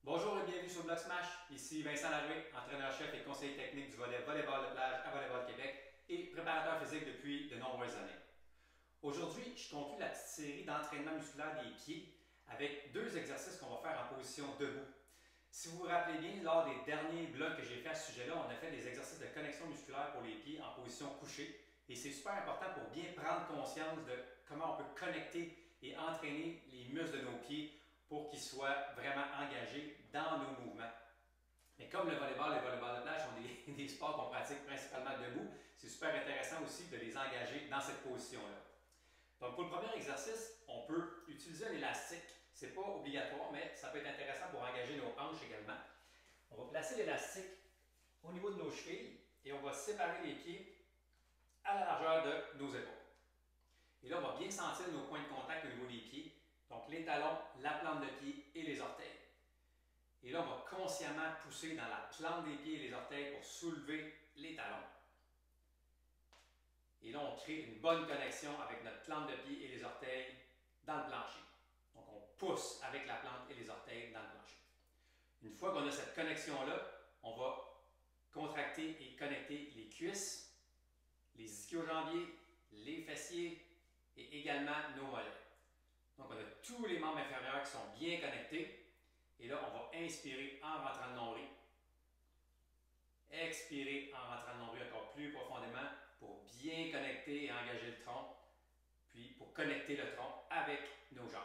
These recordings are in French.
Bonjour et bienvenue sur Bloc Smash. Ici Vincent Laroué, entraîneur-chef et conseiller technique du volet volleyball de plage à Volleyball Québec et préparateur physique depuis de nombreuses années. Aujourd'hui, je conclue la petite série d'entraînement musculaire des pieds avec deux exercices qu'on va faire en position debout. Si vous vous rappelez bien, lors des derniers blocs que j'ai fait à ce sujet-là, on a fait des exercices de connexion musculaire pour les pieds en position couchée. Et c'est super important pour bien prendre conscience de comment on peut connecter et entraîner les muscles de nos pieds pour qu'ils soient vraiment engagés dans nos mouvements. Mais comme le volleyball et le volleyball de plage sont des sports qu'on pratique principalement debout, c'est super intéressant aussi de les engager dans cette position-là. Donc pour le premier exercice, on peut utiliser un élastique. Ce n'est pas obligatoire, mais ça peut être intéressant pour engager nos hanches également. On va placer l'élastique au niveau de nos chevilles et on va séparer les pieds à la largeur de nos épaules. Et là, on va bien sentir nos points de contact au niveau des pieds. Donc les talons, la plante de pied et les orteils. Et là, on va consciemment pousser dans la plante des pieds et les orteils pour soulever les talons. Et là, on crée une bonne connexion avec notre plante de pied et les orteils dans le plancher. Donc, on pousse avec la plante et les orteils dans le plancher. Une fois qu'on a cette connexion-là, on va contracter et connecter les cuisses, les ischio-jambiers, les fessiers et également nos mollets. Donc, on a tous les membres inférieurs qui sont bien connectés. Et là, on va inspirer en rentrant le nombril. Expirer en rentrant le nombril encore plus profondément pour bien connecter et engager le tronc. Puis, pour connecter le tronc avec nos jambes.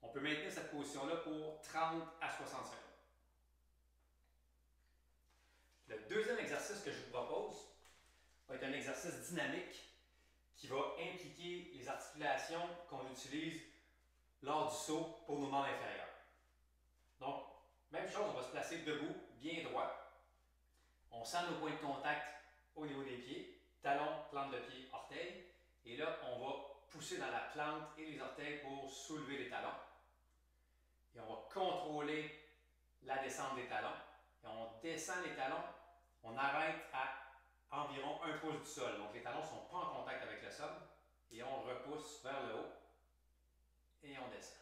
On peut maintenir cette position-là pour 30 à 60 secondes. Le deuxième exercice que je vous propose va être un exercice dynamique qui va impliquer les articulations qu'on utilise lors du saut pour nos membres inférieurs. Donc, même chose, on va se placer debout, bien droit. On sent nos points de contact au niveau des pieds, talons, plante de pied, orteils. Et là, on va pousser dans la plante et les orteils pour soulever les talons. Et on va contrôler la descente des talons. Et on descend les talons, on arrête à environ 1 pouce du sol. Donc les talons ne sont pas en contact avec le sol. Et on repousse vers le haut. Et on descend.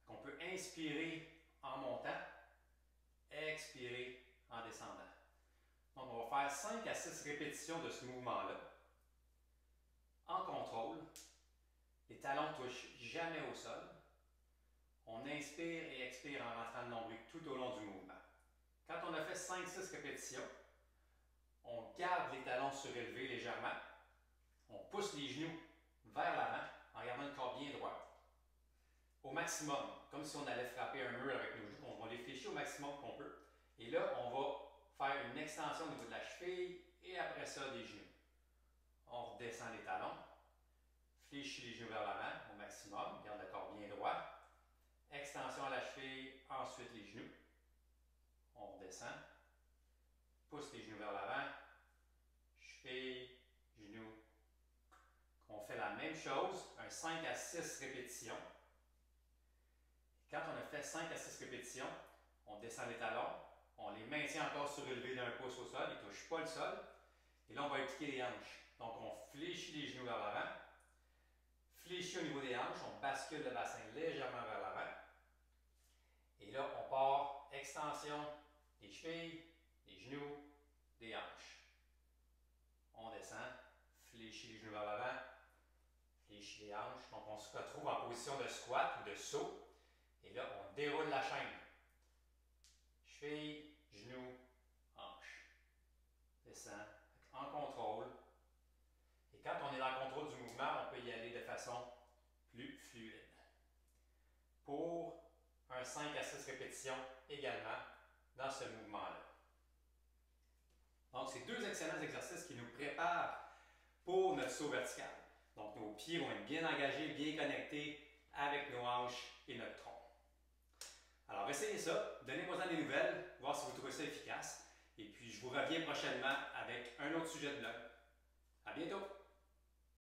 Donc on peut inspirer en montant, expirer en descendant. Donc on va faire 5 à 6 répétitions de ce mouvement-là. En contrôle, les talons ne touchent jamais au sol. On inspire et expire en rentrant le nombril tout au long du mouvement. Quand on a fait 5-6 répétitions, on garde les talons surélevés légèrement. On pousse les genoux vers l'avant en gardant le corps bien droit. Au maximum, comme si on allait frapper un mur avec nos genoux, on va les fléchir au maximum qu'on peut. Et là, on va faire une extension au niveau de la cheville et après ça, des genoux. On redescend les talons, fléchit les genoux vers l'avant au maximum, garde le corps bien droit. Extension à la cheville, ensuite les genoux. On redescend, pousse les genoux vers l'avant, cheville, genoux. On fait la même chose, un 5 à 6 répétitions. Quand on a fait 5 à 6 répétitions, on descend les talons, on les maintient encore surélevés d'un pouce au sol, ils ne touchent pas le sol. Et là, on va impliquer les hanches. Donc, on fléchit les genoux vers l'avant, fléchit au niveau des hanches, on bascule le bassin légèrement vers l'avant. Et là, on part extension des chevilles, des genoux, des hanches. On descend, fléchit les genoux vers l'avant, fléchit les hanches. Donc, on se retrouve en position de squat ou de saut. Et là, on déroule la chaîne. Cheville, genoux, hanches. Descend en contrôle. Et quand on est dans le contrôle du mouvement, on peut y aller de façon plus fluide. Pour un 5 à 6 répétitions également dans ce mouvement-là. Donc, c'est deux excellents exercices qui nous préparent pour notre saut vertical. Donc, nos pieds vont être bien engagés, bien connectés avec nos hanches et notre tronc. Alors, essayez ça, donnez-moi des nouvelles, voir si vous trouvez ça efficace. Et puis, je vous reviens prochainement avec un autre sujet de blog. À bientôt!